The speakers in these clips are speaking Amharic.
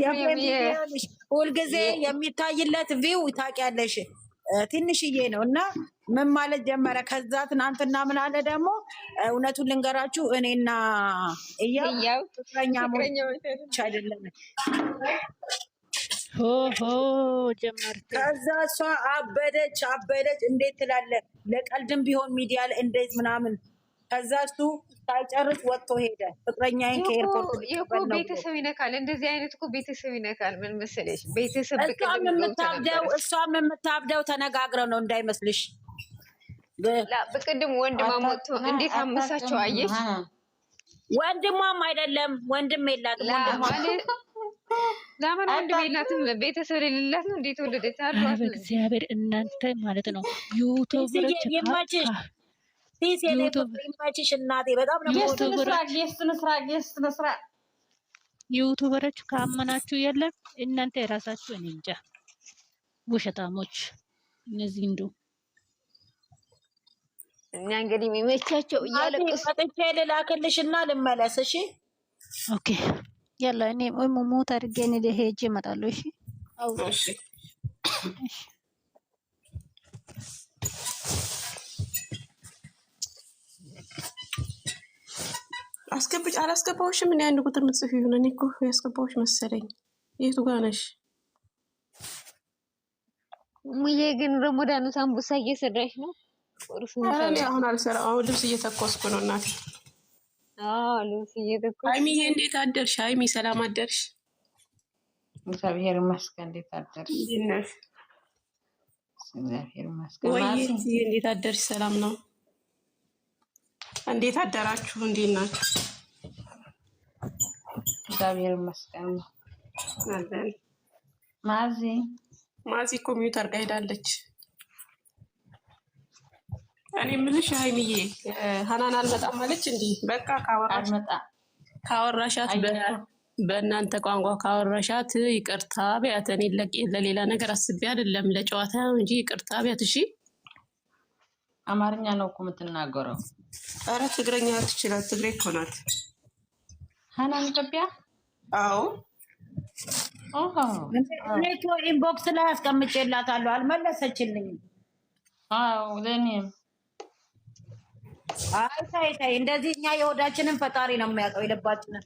የሚዲያልሽ ሁልጊዜ የሚታይለት ቪው ታውቂያለሽ ትንሽዬ ነው እና ምን ማለት ጀመረ። ከዛ ትናንትና ምን አለ ደግሞ እውነቱን ልንገራችሁ እኔና እያው ፍቅረኛሞች አይደለም ሆ ጀመርኩ። ከዛ እሷ አበደች እንዴት ትላለ ለቀልድም ቢሆን ሚዲያ ላይ እንዴት ምናምን ከዛ እሱ ሳይጨርስ ወጥቶ ሄደ። ፍቅረኛዬን ከኤርፖርት ይቆ ቤተሰብ ይነካል። እንደዚህ አይነት እኮ ቤተሰብ ይነካል። ምን መሰለሽ ቤተሰብ እሷም የምታብደው ተነጋግረው ነው እንዳይመስልሽ። በቅድም ወንድሟ ሞቶ እንዴት አመሳቸው አየሽ። ወንድሟም አይደለም ወንድም የላትም። ለምን ወንድም የላትም? ቤተሰብ የሌላት ነው። እንዴት ወለደች? አሏት እግዚአብሔር እናንተ ማለት ነው ዩቲዩበሮች ዩቲዩበሮች ካመናችሁ የለም እናንተ የራሳችሁ እኔ እንጃ ውሸታሞች እነዚህ እንዱ እኛ እንግዲህ የሚመቻቸው እያለቀሱ አጥቼ ልላክልሽና ልመለስ። እሺ ኦኬ ያላ እኔ ሞት አድርጌ እኔ ሄጄ እመጣለሁ። እሺ አው እሺ አስገብጭ አላስገባውሽም? ምን አንድ ቁጥር ምጽፍ ይሁን እኔ እኮ ያስገባውሽ መሰለኝ። የቱ ጋር ነሽ ሙዬ? ግን ረመዳኑ ሳምቡሳ እየሰራሽ ነው? እኔ አሁን አልሰራም። አሁን ልብስ እየተኮስኩ ነው እናቴ። ልብስ እየተኮስኩ። ሃይሚዬ እንዴት አደርሽ? ሃይሚ ሰላም አደርሽ? እግዚአብሔር ይመስገን። እንዴት አደርሽ? እግዚአብሔር ይመስገን። ወይ እንዴት አደርሽ? ሰላም ነው? እንዴት አደራችሁ? እንዴት ናችሁ? እግዚአብሔር ይመስገን። ማዚ ኮምፒውተር ጋር ሄዳለች። እኔ የምልሽ ሃይሚዬ ሀናን አልመጣም ማለች እንዴ? በቃ ካወራሻት በእናንተ ቋንቋ ካወራሻት ይቅርታ ቢያት። እኔ ለሌላ ነገር አስቤ አይደለም ለጨዋታ እንጂ ይቅርታ ቢያት። እሺ አማርኛ ነው እኮ የምትናገረው። ኧረ ትግረኛ ትችላት። ትግሬ እኮ ናት ሀናን ኢትዮጵያ። አዎ እኔ እኮ ኢንቦክስ ላይ አስቀምጬላታለሁ አልመለሰችልኝም። አዎ ለኔም አይ እንደዚህ እኛ የሆዳችንን ፈጣሪ ነው የሚያውቀው የልባችንን።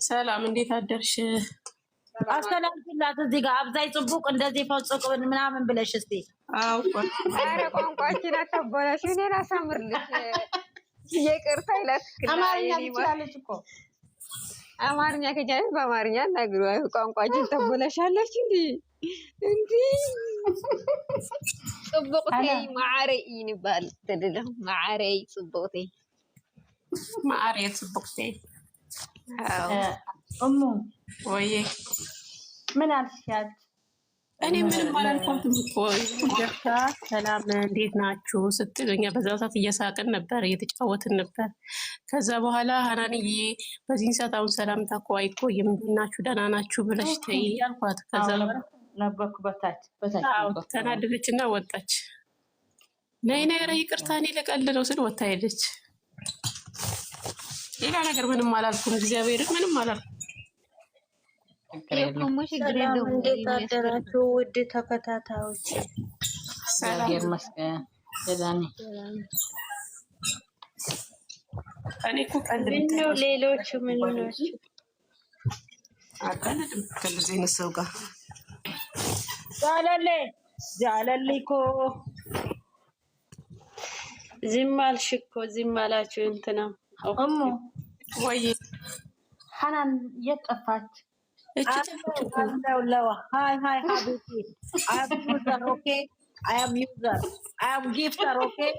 ሰላም እንዴት አደርሽ? አስተላልፍላት እዚህ ጋር አብዛይ ጽቡቅ እንደዚህ ፈጽቅ ምናምን ብለሽ እስቲ። አዎ ኧረ ቋንቋችን አታበላሽ። እኔን አሳምርልሽ። ይቅርታ ይላት አማርኛ ትችላለች እኮ። አማርኛ ከቻለች በአማርኛ እናግሩ። ቋንቋችን ታበላሻለች እንዴ ጽቡቅቴ ማዕረይ ይንባል ተደለም ማዕረይ ጽቡቅቴ ማዕረይ ጽቡቅቴ። እሙ ወይ ምን አልሻት? እኔ ምንም አላልኳትም እኮ ደርሳ ሰላም እንዴት ናችሁ ስትሉኝ በዛው ሰዓት እየሳቅን ነበር እየተጫወትን ነበር። ከዛ በኋላ ሀናንዬ በዚህን ሰዓት አሁን ሰላምታ እኮ አይቆይም እንዴት ናችሁ ደህና ናችሁ ብለሽ ተይ አልኳት። ከዛ ነበርኩ በታች ተናደደችና ወጣች። ነይ ኧረ ይቅርታ እኔ ለቀልድ ነው ስል ወጣ ሄደች። ሌላ ነገር ምንም አላልኩም። እግዚአብሔር ምንም አላልኩም። ሰላም እንዴት አደራችሁ ውድ ተከታታዮች? እግዚአብሔር ይመስገን ደህና ነኝ። እኔ እኮ ቀልድ ነው። ሌሎቹ ምን ናቸው? አቀልድም ከዚህ ነው ሰው ጋር ጃለሌ እኮ ዝም አልሽ እኮ ዝም አላችሁ። እንትና እሙ ወይ ሀናን የት ጠፋች? Hi, Habibti. I am user, okay? I am user. I am gifter, okay?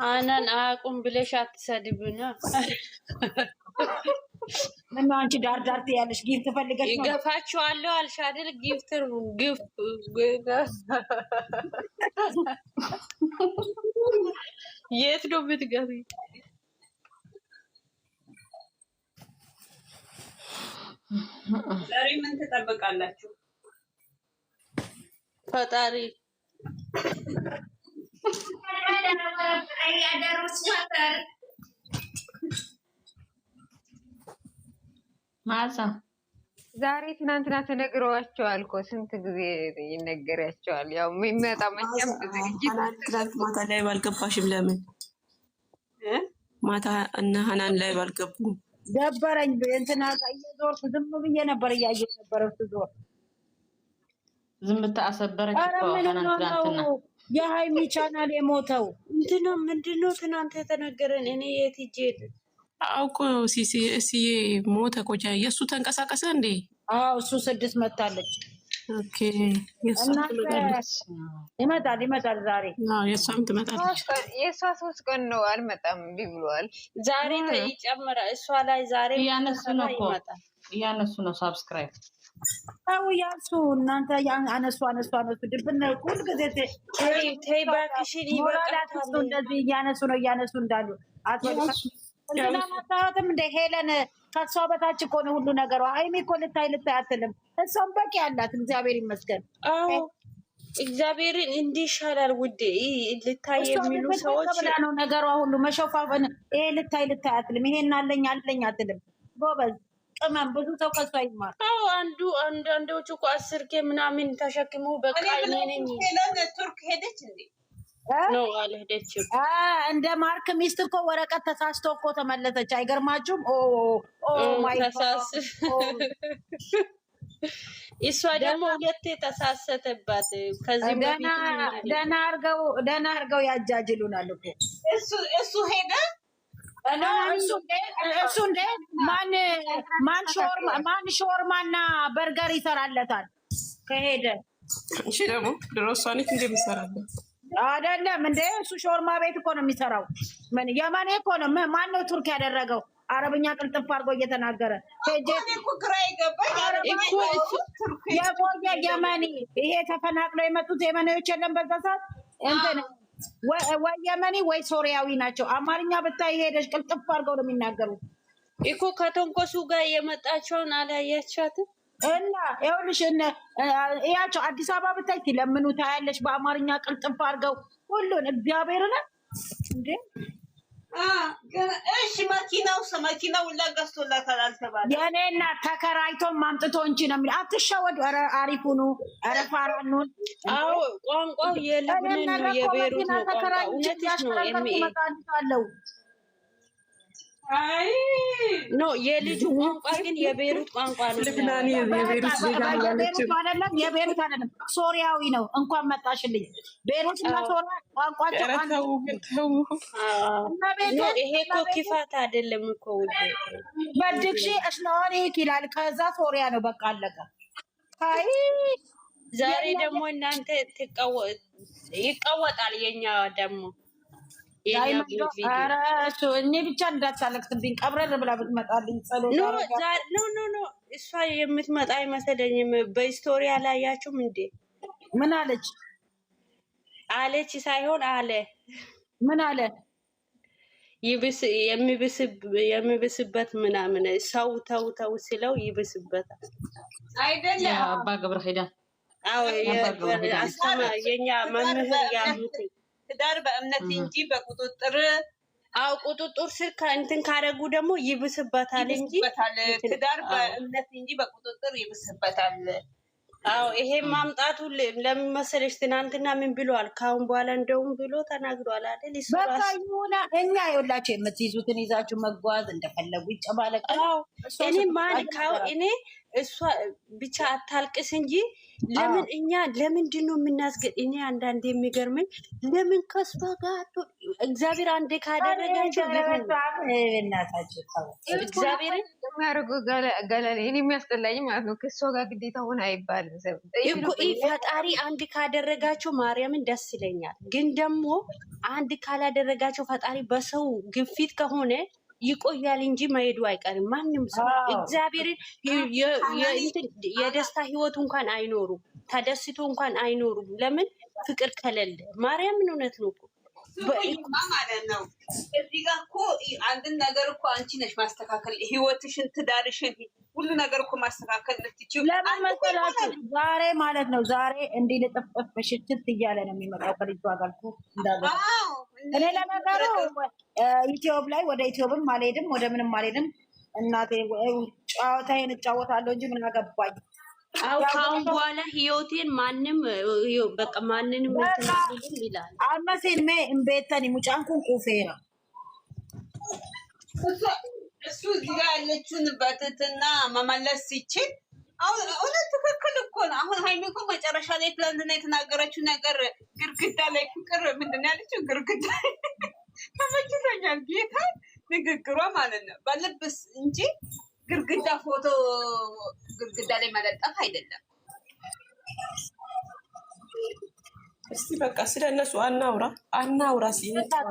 አናን አቁም ብለሽ አትሰድብና። ምን አንቺ ዳር ያለሽ ጊፍት ፈልገሽ ነው? ገፋችኋለሁ አልሽ አይደል? ጊፍተር የት ነው የምትገቢ? ዛሬ ምን ትጠብቃላችሁ? ፈጣሪ ማዛ ዛሬ ትናንትና ተነግረዋቸዋል እኮ ስንት ጊዜ ይነገራቸዋል። ያው የሚመጣ መቼም ትናንት ማታ ላይ ባልገባሽም ለምን ማታ እነ ሀናን ላይ ባልገቡ ደበረኝ። እንትና እየዞርኩ ዝም ብዬ ነበር እያየሁ ነበር ስትዞር። ዝም ብታሰበረች እኮ ሀናን ትናንትና የሀይሚ ቻናል የሞተው ምንድነው ትናንት የተነገረን? እኔ የት ሂጄ አውቆ ሲሲ ሞተ ቆጃ የእሱ ተንቀሳቀሰ እንዴ? አዎ እሱ 6 መታለች። ኦኬ ይመጣል ዛሬ። የእሷም ትመጣለች። የእሷ 3 ቀን ነው አልመጣም ብሏል። ዛሬ ይጨምራል። እሷ ላይ ዛሬ እያነሱ ነው እኮ እያነሱ ነው። ሳብስክራይብ አው ያሱ እናንተ አነሱ ድብነ ሁሉ ጊዜ ተይ እባክሽን ይበቃታል። እንደዚህ እያነሱ እንዳሉ እንትና ማታወትም እንደ ሄለን ከሷ በታች እኮ ነው ሁሉ ነገሯ። ሀይሚ እኮ ልታይ አትልም። እሷም በቂ አላት እግዚአብሔር ይመስገን። አዎ እግዚአብሔርን እንዲህ ይሻላል ውዴ። ልታይ የሚሉ ሰዎች ብላ ነው ነገሯ ሁሉ መሸፋፈን። ይሄ ልታይ አትልም። ይሄን አለኝ አትልም። ጎበዝ ቅመም ብዙ ሰው ከሷ ይማር። አዎ አንዳንዶቹ እኮ 10K ምናምን ተሸክመው በቃ እኔ ነኝ። ቱርክ ሄደች እንዴ? ነው አልሄደችም። እንደ ማርክ ሚስት እኮ ወረቀት ተሳስቶ እኮ ተመለሰች። አይገርማችሁም? ኦ ማይ ጋድ እሷ ደግሞ ሁለቴ ተሳሰተባት። ከዚህ ደህና አድርገው ያጃጅሉናል እኮ እሱ ሄደ። እሱ እንደ ማን ሾርማና በርገር ይሰራለታል ከሄደ። እሺ ደግሞ ድሮ እሷ ነች እንደሚሰራለን አይደለም እንደ እሱ ሾርማ ቤት እኮ ነው የሚሰራው። ምን የማኔ እኮ ነው። ማን ነው ቱርክ ያደረገው? አረብኛ ቅልጥፍ አድርጎ እየተናገረ የቆየ የመኒ ይሄ ተፈናቅለው የመጡት የመኒዎች የለም በዛ ሰዓት እንትን ወይ የመኒ ወይ ሶሪያዊ ናቸው። አማርኛ ብታይ ሄደሽ ቅልጥፍ አድርገው ነው የሚናገሩት እኮ። ከተንኮሱ ጋር የመጣቸውን አላያቻትም? እና ይኸውልሽ እያቸው አዲስ አበባ ብታይ ሲለምኑ ታያለሽ። በአማርኛ ቅልጥፍ አድርገው ሁሉን እግዚአብሔርን እንዴ። እሺ መኪናው ላጋስቶላታል አልተባለ። የኔ እናት ተከራይቶም አምጥቶ እንጂ ነው የሚል። አትሸወዱ። ኧረ አሪፉኑ ኧረ ፋራኑን። አዎ ቋንቋው የልብንን ነው የቤሩት ነው ቋንቋ። እውነትሽ ነው የሚመጣልታለው ኖ የልጁ ቋንቋ ግን የቤሩት ቋንቋ ነው። የቤሩት አይደለም ሶሪያዊ ነው። እንኳን መጣሽልኝ። ቤሩት እና ሶሪያ ቋንቋቸው ይሄ እኮ ክፋት አይደለም እኮ ውዴ። በድግሺ እስለሆነ ይላል። ከዛ ሶሪያ ነው በቃ አለቀ። ዛሬ ደግሞ እናንተ ይቀወጣል። የኛ ደግሞ እኔ ብቻ እንዳታለቅስብኝ ቀብረር ብላ ብትመጣልኝ ጸሎት ኖ እሷ የምትመጣ አይመስለኝም። በስቶሪ አላያችሁም እንዴ? ምን አለች? አለች ሳይሆን አለ። ምን አለ? የሚብስበት ምናምን ሰው ተው ሲለው ይብስበታል አይደለም። አባ ገብረ ሄዳ አዎ የኛ መምህር ያሉት ትዳር በእምነት እንጂ በቁጥጥር ቁጥጥር ስር ከእንትን ካደረጉ ደግሞ ይብስበታል እንጂ ትዳር በእምነት እንጂ በቁጥጥር ይብስበታል። አዎ ይሄ ማምጣቱ ለምን መሰለሽ? ትናንትና ምን ብሏል? ካሁን በኋላ እንደውም ብሎ ተናግሯል አይደል? በቃ ይሁና። እኛ ይኸውላችሁ የምትይዙትን ይዛችሁ መጓዝ እንደፈለጉ ይጨማለቃል። እኔ እሷ ብቻ አታልቅስ እንጂ ለምን እኛ ለምንድን ነው የምናስገድ? እኔ አንዳንድ የሚገርመኝ ለምን ከሷ ጋር እግዚአብሔር አንዴ ካደረጋቸው እግዚአብሔር የሚያደርጉ ገለሌ እኔ የሚያስጠላኝ ማለት ነው። ከሷ ጋር ግዴታ ሆነ አይባልም እኮ ፈጣሪ አንድ ካደረጋቸው ማርያምን ደስ ይለኛል። ግን ደግሞ አንድ ካላደረጋቸው ፈጣሪ በሰው ግፊት ከሆነ ይቆያል እንጂ መሄዱ አይቀርም። ማንም ሰው እግዚአብሔርን የደስታ ህይወቱ እንኳን አይኖሩም፣ ተደስቶ እንኳን አይኖሩም። ለምን? ፍቅር ከሌለ። ማርያምን እውነት ነው እኮ ማለት ነው። እዚህ ጋር እኮ አንድን ነገር እኮ አንቺ ነሽ ማስተካከል ህይወትሽን፣ ትዳርሽን ሁሉ ነገር እኮ ማስተካከል ልትችይው። ለምን መሰላችሁ? ዛሬ ማለት ነው ዛሬ እንዲህ ልጥፍጥፍ ሽትት እያለ ነው የሚመጣው ከልጇ ጋር እንዳለ። እኔ ለነገሩ ዩቲዩብ ላይ ወደ ዩቲዩብም አልሄድም ወደ ምንም አልሄድም። እናቴ ጨዋታዬን እጫወታለሁ እንጂ ምን አገባኝ። ከአሁን በኋላ ህይወቴን ማንም በቃ ማንንም እንትን ይላል። አመሴን ሜ እምቤተኒ ሙጫንኩን ቁፌራ እሱ እዚህ ጋር ያለችውን በትትና መመለስ ሲችል አሁን እውነት ትክክል እኮ ነው። አሁን ሀይሚ እኮ መጨረሻ ላይ ትላንትና የተናገረችው ነገር ግርግዳ ላይ ፍቅር ምንድን ነው ያለችው? ግርግዳ ተመችቶኛል። ጌታ ንግግሯ ማለት ነው በልብስ እንጂ ግርግዳ ፎቶ ግርግዳ ላይ መለጠፍ አይደለም። እስቲ በቃ ስለነሱ አናውራ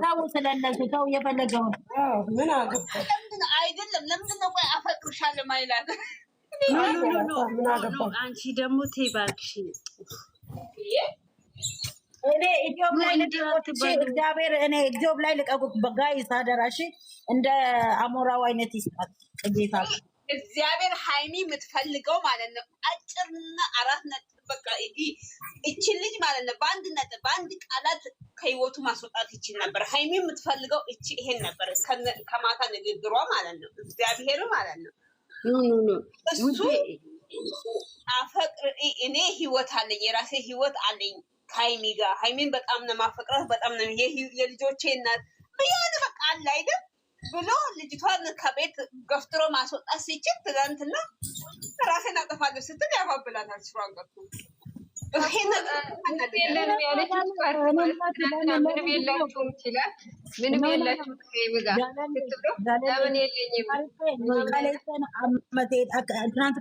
ታው ስለነሱ ታው የፈለገው ምን አገባ አይደለም። ለምንድን ነው ቆይ አፈቅርሻለሁ ማይላት? አንቺ ደግሞ ተይ እባክሽ። እኔ ኢትዮብ ላይ እግዚአብሔር እኔ ኢትዮብ ላይ ልቀቁት ጋይስ አደራሽ። እንደ አሞራው አይነት ይስጣት ጌታ እግዚአብሔር። ሀይሚ የምትፈልገው ማለት ነው አጭርና 4 ነጥብ በቃ እቺ ልጅ ማለት ነው በአንድ ነጥብ በአንድ ቃላት ከህይወቱ ማስወጣት ይችል ነበር። ሀይሚ የምትፈልገው እቺ ይሄን ነበር ከማታ ንግግሯ ማለት ነው። እግዚአብሔር ማለት ነው እሱ አፈቅር እኔ ህይወት አለኝ የራሴ ህይወት አለኝ ከሀይሚ ጋር። ሀይሚን በጣም ነው ማፈቅራት በጣም ነው የልጆቼ እናት ያን በቃ አለ አይደል ብሎ ልጅቷን ከቤት ገፍትሮ ማስወጣት ሲችል ትናንትና ራሴን አጠፋለሁ ስትል ያባብላታል። ስራን ገብቶ ምንም የላችሁም ይችላል። ምንም የላችሁም ትናንት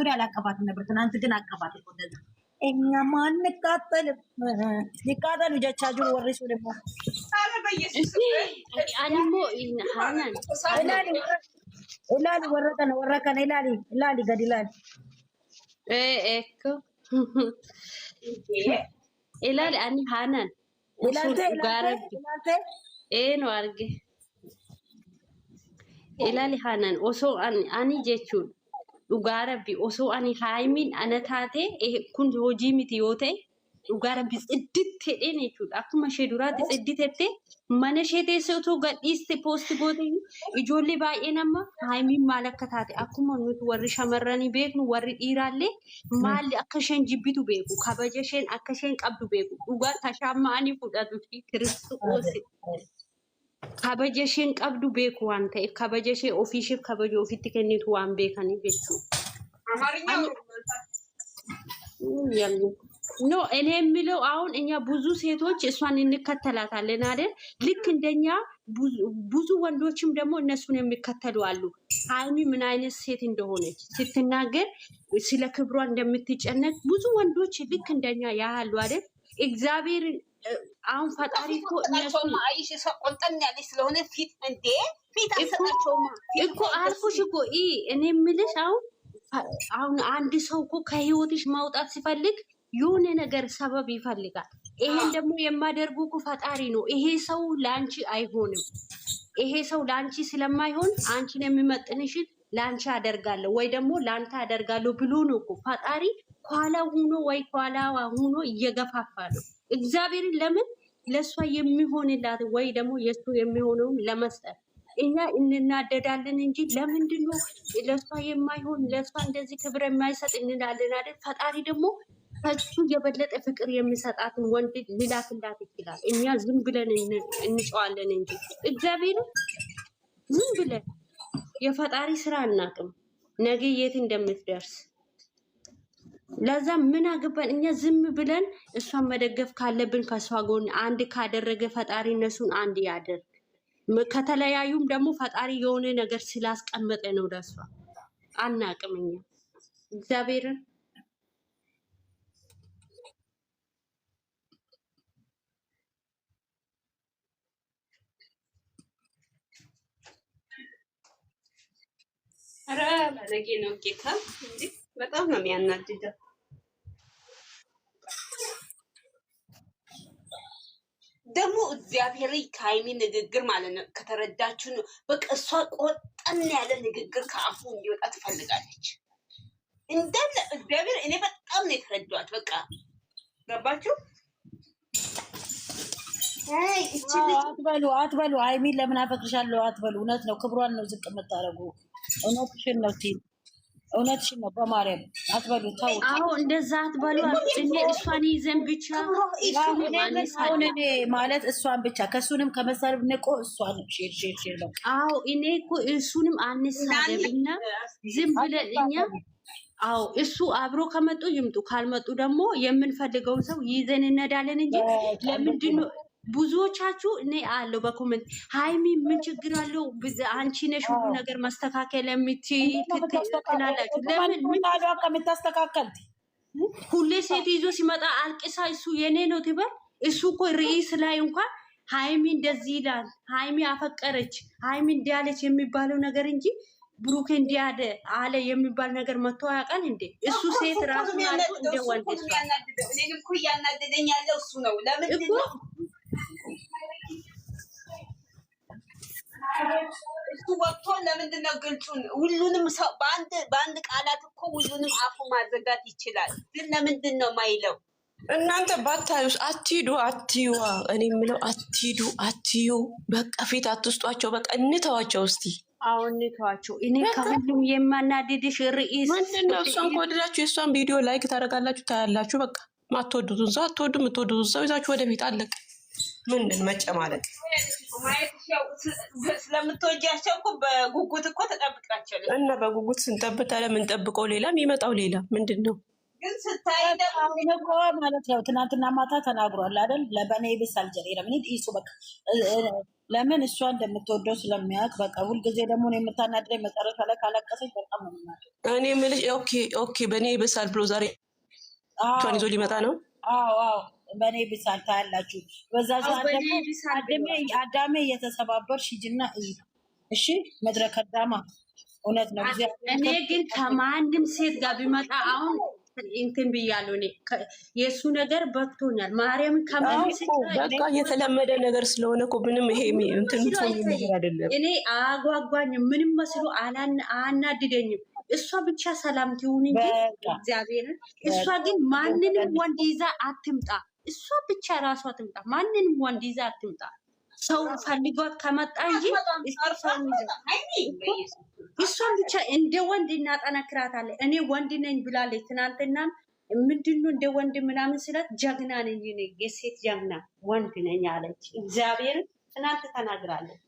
ወዲያ አላቀፋትም ነበር። ትናንት ግን አቀፋት። እኛማ አንቃጠልም። ሊቃጠሉ ጀቻጁ ወሪሱ ደግሞ ilaali warra kana ilaali gad ilaali ilaali ani hanan ilaalte no arge ilaali hanan osoo ani jechuun dhugaa rabbi osoo ani haayimin ana taate kun hojii miti yoo ta'e dhugaa rabbi tsiddit hedheen jechuudha. Akkuma ishee duraatti tsiddit hettee mana ishee teessee otoo gadhiiste poosti goote ijoollee baay'een amma haayimiin maal akka taate akkuma nuti warri shamarranii beeknu warri dhiiraallee maalli akka isheen jibbitu beeku kabaja isheen akka isheen qabdu beeku dhugaa tashaama'anii fudhatu kiristoos kabaja isheen qabdu beeku waan ta'eef kabaja ishee ofiishiif kabaja ofitti kennitu waan beekaniif jechuudha. ኖ እኔ የምለው አሁን እኛ ብዙ ሴቶች እሷን እንከተላታለን አይደል? ልክ እንደኛ ብዙ ወንዶችም ደግሞ እነሱን የሚከተሉ አሉ። ሀይሚ ምን አይነት ሴት እንደሆነች ስትናገር ስለ ክብሯ እንደምትጨነቅ ብዙ ወንዶች ልክ እንደኛ ያሉ አይደል? እግዚአብሔር አሁን ፈጣሪ እኮ እነሱ አይሽ ቆንጠን ያለች ስለሆነ ፊት እንዴ ፊት አሰጣቸውማ እኮ አልኩሽ እኮ እኔ የምልሽ አሁን አንድ ሰው እኮ ከህይወትሽ ማውጣት ሲፈልግ የሆነ ነገር ሰበብ ይፈልጋል። ይሄን ደግሞ የማደርጉ እኮ ፈጣሪ ነው። ይሄ ሰው ላንቺ አይሆንም። ይሄ ሰው ላንቺ ስለማይሆን አንቺን የሚመጥንሽን ላንቺ አደርጋለሁ ወይ ደግሞ ላንተ አደርጋለሁ ብሎ ነው እኮ ፈጣሪ ኋላ ሆኖ ወይ ኋላ ሆኖ እየገፋፋ ነው። እግዚአብሔርን ለምን ለሷ የሚሆንላት ወይ ደግሞ የሱ የሚሆነውን ለመስጠት እኛ እንናደዳለን እንጂ ለምንድን ነው ለሷ የማይሆን ለሷ እንደዚህ ክብር የማይሰጥ እንላለን አይደል? ፈጣሪ ደግሞ ከሱ የበለጠ ፍቅር የሚሰጣትን ወንድ ሊላክላት ይችላል። እኛ ዝም ብለን እንጨዋለን እንጂ እግዚአብሔር ዝም ብለን የፈጣሪ ስራ አናቅም ነገ የት እንደምትደርስ። ለዛ ምን አገባን እኛ ዝም ብለን እሷን መደገፍ ካለብን ከሷ ጎን አንድ ካደረገ ፈጣሪ እነሱን አንድ ያደርግ። ከተለያዩም ደግሞ ፈጣሪ የሆነ ነገር ስላስቀመጠ ነው ለሷ አናቅም እኛ እግዚአብሔርን ኧረ ባለጌ ነው ጌታ እንዴ! በጣም ነው የሚያናድደው። ደግሞ እግዚአብሔር ከሀይሚ ንግግር ማለት ነው ከተረዳችሁ ነው። በቃ እሷ ቆጠን ያለ ንግግር ከአፉ እንዲወጣ ትፈልጋለች እንዳለ እግዚአብሔር። እኔ በጣም ነው የተረዳኋት። በቃ ገባችሁ? አትበሉ ሀይሚን ለምን አፈቅርሻለሁ አትበሉ። እውነት ነው፣ ክብሯን ነው ዝቅ የምታደርጉ። እውነትሽን ነው ቲም፣ እውነትሽን ነው። በማርያም አትበሉ፣ ተው። አዎ እንደዛ አትበሉ። እኔ እሷን ይዘን ብቻ አሁን እኔ ማለት እሷን ብቻ ከእሱንም ከመሳደብ ንቆ እሷን ሼር ነው። አዎ እኔ እኮ እሱንም አንሳደብና ዝም ብለን እኛ አዎ እሱ አብሮ ከመጡ ይምጡ፣ ካልመጡ ደግሞ የምንፈልገውን ሰው ይዘን እንሄዳለን እንጂ ለምንድን ነው ብዙዎቻችሁ እኔ አለው በኮሜንት ሀይሚ ምን ችግር አለው አንቺ ነሽ ሁሉ ነገር ማስተካከል የምትላላችሁ። ለምን ከምታስተካከል ሁሌ ሴት ይዞ ሲመጣ አልቅሳ እሱ የኔ ነው ትበል። እሱ እኮ ርዕስ ላይ እንኳን ሀይሚ እንደዚህ ይላል፣ ሀይሚ አፈቀረች፣ ሀይሚ እንዲያለች የሚባለው ነገር እንጂ ብሩክ እንዲያደ አለ የሚባል ነገር መጥቶ ያውቃል እንዴ? እሱ ሴት ራሱ ያለው እንደ ወንድ እሱ እኔንም እኮ እያናደደኝ ያለው እሱ ነው። ለምንድን ነው እሱ ወጥቶ ለምንድን ነው ግልጹን ሁሉንም ሰው በአንድ ቃላት እኮ ሁሉንም አፉ ማዘጋት ይችላል። ግን ለምንድን ነው ማይለው? እናንተ ባታዩስ አትዩ። እኔ የምለው አትዩ። በቃ ፊት አትስጧቸው። በቃ እንተዋቸው እስቲ። አሁን እንተዋቸው። እኔ ከሁሉም የማናደድሽ ርዕስ ምንድነው? እሷን ከወደዳችሁ የእሷን ቪዲዮ ላይክ ታደርጋላችሁ፣ ታያላችሁ። በቃ ማትወዱትን ሰው አትወዱ፣ የምትወዱትን ሰው ይዛችሁ ወደ ቤት አለቅ። ምንድን መጨማለቅ? ስለምትወጃቸው እኮ በጉጉት እኮ ተጠብቃቸው እና በጉጉት ስንጠብቅ ታዲያ የምንጠብቀው ሌላ የሚመጣው ሌላ ምንድን ነው? ግን ስታይ እኮ ማለት ነው ትናንትና ማታ ተናግሯል አይደል? ለበኔ ቤስ አልጀሬ ለምን ይሱ በቃ ለምን እሷ እንደምትወደው ስለሚያውቅ በቃ ሁልጊዜ ደግሞ ነው የምታናድረኝ። መጨረሻ ላይ ካለቀሰች በጣም ነው የምናደው። እኔ የምልሽ ኦኬ በኔ ይብሳል ብሎ ዛሬ ቷን ይዞ ሊመጣ ነው። አዎ በኔ ይብሳል ታያላችሁ። በዛ ሰዓት ደግሞ አዳሜ እየተሰባበርሽ ሂጂና እሺ መድረክ አዳማ እውነት ነው። እኔ ግን ከማንም ሴት ጋር ቢመጣ አሁን እንትን ብያለሁ። እኔ የእሱ ነገር በቅቶኛል። ማርያም በቃ የተለመደ ነገር ስለሆነ እኮ ምንም ይሄ እንትን ነገር አይደለም። እኔ አጓጓኝም ምንም መስሎ አናድደኝም። እሷ ብቻ ሰላም ትሁን እንጂ እግዚአብሔርን። እሷ ግን ማንንም ወንድ ይዛ አትምጣ። እሷ ብቻ ራሷ ትምጣ። ማንንም ወንድ ይዛ አትምጣ። ሰው ፈልጓት ከመጣ እንጂ እሷን ብቻ እንደ ወንድ እናጠነክራታለን። እኔ ወንድ ነኝ ብላለች ትናንትና። ምንድነው እንደ ወንድ ምናምን ስላት ጀግና ነኝ እኔ የሴት ጀግና ወንድ ነኝ አለች። እግዚአብሔርን ትናንት ተናግራለች።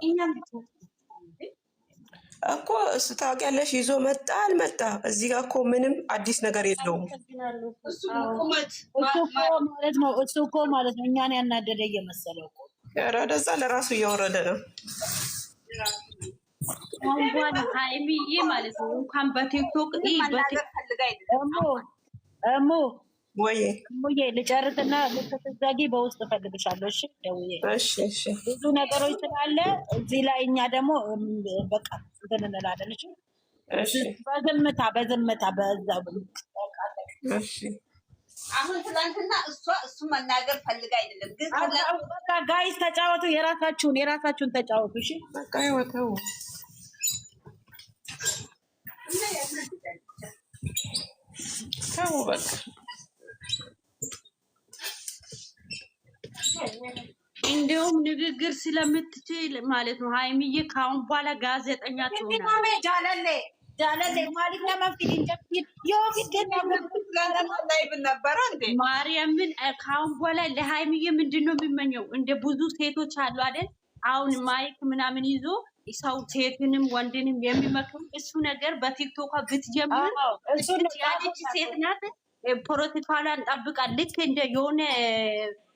እኛም እኮ እሱ ታውቂያለሽ፣ ይዞ መጣ አልመጣ እዚህ ጋር እኮ ምንም አዲስ ነገር የለውም። እሱ እኮ ማለት ነው እኛን ያናደደ እየመሰለው እኮ ወደዛ ለራሱ እያወረደ ነው። እንኳን ሀይሚዬ ማለት ነው እንኳን በቲክቶክ ወይ ልጨርስና ልትዘጊ በውስጥ እፈልግሻለሁ። እሺ ደውዬ እሺ ብዙ ነገሮች ስላለ እዚህ ላይ እኛ ደግሞ በቃ እንትን እንላለን። እሺ በዝምታ በዛ እሺ አሁን ትናንትና እሱ መናገር ፈልጋ አይደለም፣ ግን በቃ ጋይስ ተጫወቱ፣ የራሳችሁን ተጫወቱ። እሺ በቃ ይወጣው ታው በቃ እንዲሁም ንግግር ስለምትችል ማለት ነው ሀይሚዬ ካሁን በኋላ ጋዜጠኛ ትሆናለች። ማርያምን ካሁን በኋላ ለሀይሚዬ ምንድን ነው የሚመኘው? እንደ ብዙ ሴቶች አሉ አይደል? አሁን ማይክ ምናምን ይዞ ሰው ሴትንም ወንድንም የሚመክሩ እሱ ነገር በቲክቶክ ብትጀምር ያለች ሴት ናት። ፖለቲካሏን ጠብቃ ልክ እንደ የሆነ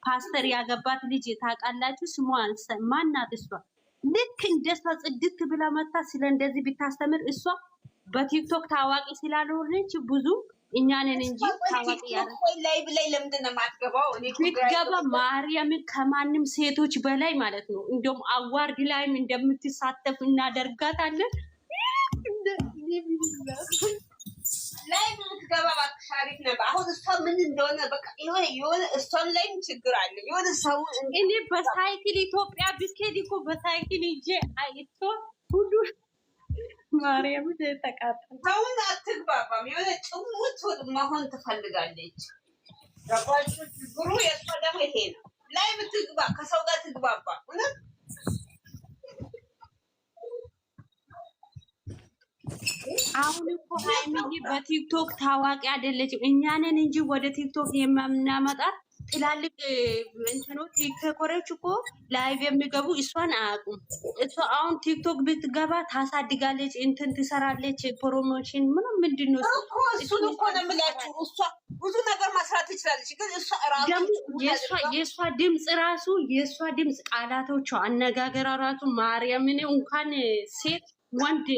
ፓስተር ያገባት ልጅ ታውቃላችሁ? ስሟን ማናት? እሷ ልክ እንደሷ ጽድት ብላ መታ ስለ እንደዚህ ብታስተምር እሷ በቲክቶክ ታዋቂ ስላልሆነች ብዙ እኛንን እንጂ ታዋቂ ላይቭ ላይ ለምንድን ነው የማትገባው? ብትገባ ማርያምን ከማንም ሴቶች በላይ ማለት ነው። እንደውም አዋርድ ላይም እንደምትሳተፍ እናደርጋታለን። ላይ ምትገባ እባክሽ አሪፍ ነበር። አሁን እሷ ምን እንደሆነ በቃ የሆነ እሷን ላይም ችግር አለ። የሆነ ሰው እኔ በሳይክል ኢትዮጵያ ብትሄድ እኮ በሳይክል ይዤ አይቶ ሁሉ ማርያም ተቃጠለ። ሰውን አትግባባም። የሆነ ጭሙት መሆን ትፈልጋለች። ገባችሁ? ችግሩ የእሷ ደግሞ ይሄ ነው። ላይ ብትግባ ከሰው ጋር ትግባባ እውነት አሁን እኮ ሃይሚዬ በቲክቶክ ታዋቂ አይደለችም። እኛንን እንጂ ወደ ቲክቶክ የምናመጣት ትላልቅ እንትኖች ቲክቶከሮች እኮ ላይቭ የሚገቡ እሷን አያውቁም። እሷ አሁን ቲክቶክ ብትገባ ታሳድጋለች፣ እንትን ትሰራለች፣ ፕሮሞሽን ምንድን ነው እሱን እኮ ነው የምላችሁ። እሷ ብዙ ነገር መስራት ትችላለች፣ ግን እሷ የእሷ ድምፅ ቃላቶቿ፣ አነጋገሯ ራሱ ማርያምን እንኳን ሴት ወንድ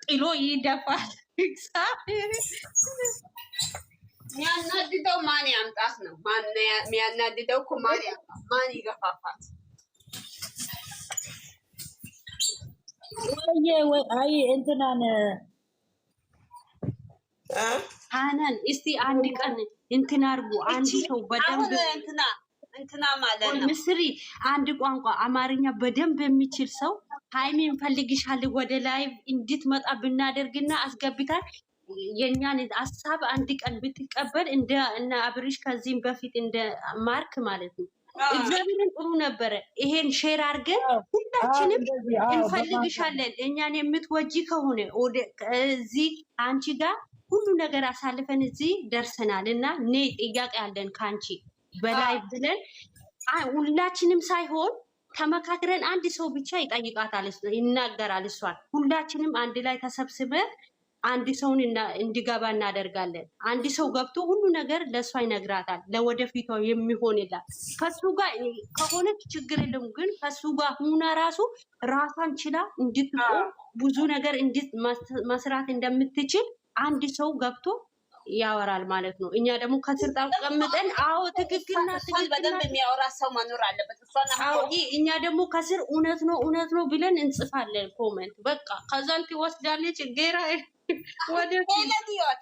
ጥሎ ይደፋል። የሚያናድደው ማን ያምጣት ነው? የሚያናድደው እኮ ማን ያምጣት? ማን ይገፋፋት? አይ እንትናን አናን እስቲ አንድ ቀን እንትን አድርጉ። አንድ ሰው በደንብ እንትና ማለት ነው ምስሪ አንድ ቋንቋ አማርኛ በደንብ የሚችል ሰው ሃይሚ እንፈልግሻለን ወደ ላይቭ እንድትመጣ ብናደርግና አስገብታል የኛን ሀሳብ አንድ ቀን ብትቀበል እና አብርሽ ከዚህም በፊት እንደ ማርክ ማለት ነው እግዚአብሔርን ጥሩ ነበረ። ይሄን ሼር አድርገን ሁላችንም እንፈልግሻለን እኛን የምትወጂ ከሆነ እዚህ አንቺ ጋር ሁሉ ነገር አሳልፈን እዚህ ደርሰናል እና እኔ ጥያቄ አለን ከአንቺ በላይ ብለን ሁላችንም ሳይሆን ተመካክረን አንድ ሰው ብቻ ይጠይቃታል፣ ይናገራል። እሷን ሁላችንም አንድ ላይ ተሰብስበን አንድ ሰውን እንዲገባ እናደርጋለን። አንድ ሰው ገብቶ ሁሉ ነገር ለእሷ ይነግራታል፣ ለወደፊቷ የሚሆንላት። ከሱ ጋር ከሆነች ችግር የለም፣ ግን ከሱ ጋር ሁና ራሷን ችላ እንድትቆም ብዙ ነገር መስራት እንደምትችል አንድ ሰው ገብቶ ያወራል ማለት ነው። እኛ ደግሞ ከስር ተቀምጠን አዎ ትክክልና በደንብ የሚያወራ ሰው መኖር አለበት። እኛ ደግሞ ከስር እውነት ነው ብለን እንጽፋለን ኮሜንት። በቃ ከዛን ትወስዳለች ጌራ ወደ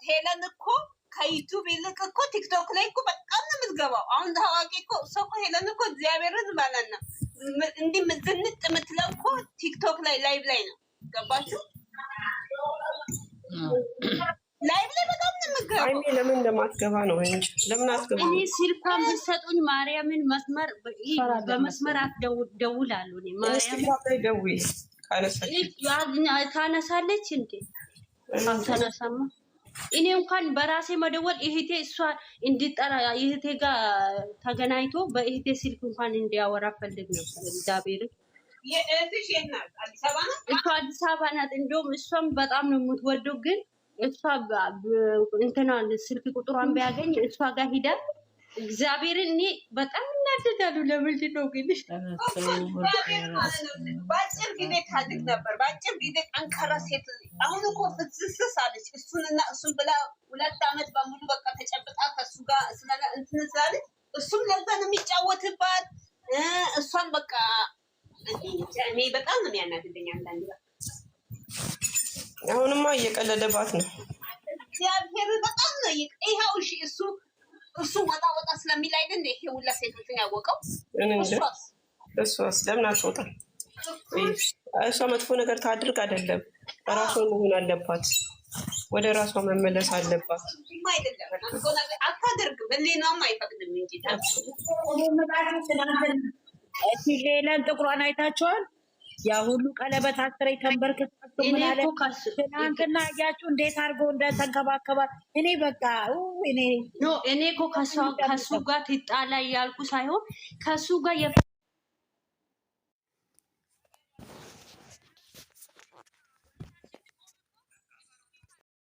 ሄለን እኮ ከዩቱብ ይልቅ እኮ ቲክቶክ ላይ እኮ በጣም ነው የምትገባው። አሁን ታዋቂ እኮ ሰው እኮ ሄለን እኮ እግዚአብሔርን ማለት ነው እንዲህ ዝንጥ የምትለው እኮ ቲክቶክ ላይ ላይቭ ላይ ነው። ገባችሁ? ላይቭ ላይ በጣም ነው የምትገባው። አይኔ ለምን እንደማትገባ ነው እንጂ ለምን አትገባ? እኔ ስልኳን ብትሰጡኝ ማርያምን በመስመር አትደውላለሁ። እኔ ማርያምን ታነሳለች እንዴ? አታነሳማ። እኔ እንኳን በራሴ መደወል እህቴ እሷ እንዲጠራ እህቴ ጋር ተገናኝቶ በእህቴ ስልክ እንኳን እንዲያወራ ፈልግ ነበር። እግዚአብሔር እሷ አዲስ አበባ ናት። እንደውም እሷም በጣም ነው የምትወደው ግን እሷ እንትናን ስልክ ቁጥሯን ቢያገኝ እሷ ጋር ሂዳ እግዚአብሔርን እኔ በጣም እናደዳሉ። ለምንድን ነው ግን በአጭር ጊዜ ታድግ ነበር። በአጭር ጊዜ ጠንካራ ሴት። አሁን እኮ ፍስስስ አለች። እሱን ብላ 2 ዓመት በሙሉ በቃ ተጨብጣ ከሱ ጋር እንትን ስላለች እሱም ለዛ ነው የሚጫወትባት። እሷን በቃ እኔ በጣም ነው የሚያናድደኝ አንዳንድ አሁንማ እየቀለደባት ነው። እግዚአብሔር በጣም ነው ይሄው። እሺ እሱ ወጣ ስለሚል አይደል ይሄ ሁላ ሴቶችን ያወቀው። እሷስ ለምን አትወጣም? እሷ መጥፎ ነገር ታድርግ አይደለም፣ ራሷ መሆን አለባት። ወደ ራሷ መመለስ አለባት። አታደርግም፣ ህሊናም አይፈቅድም እንጂ ሌላን ጥቁሯን አይታችኋል? ያ ሁሉ ቀለበት አስሬ ተንበርክካችሁ ትናንትና አያችሁ እንዴት አድርጎ እንደተንከባከባት። እኔ በቃ እኔ እኮ ከሱ ጋር ትጣላ እያልኩ ሳይሆን ከሱ ጋር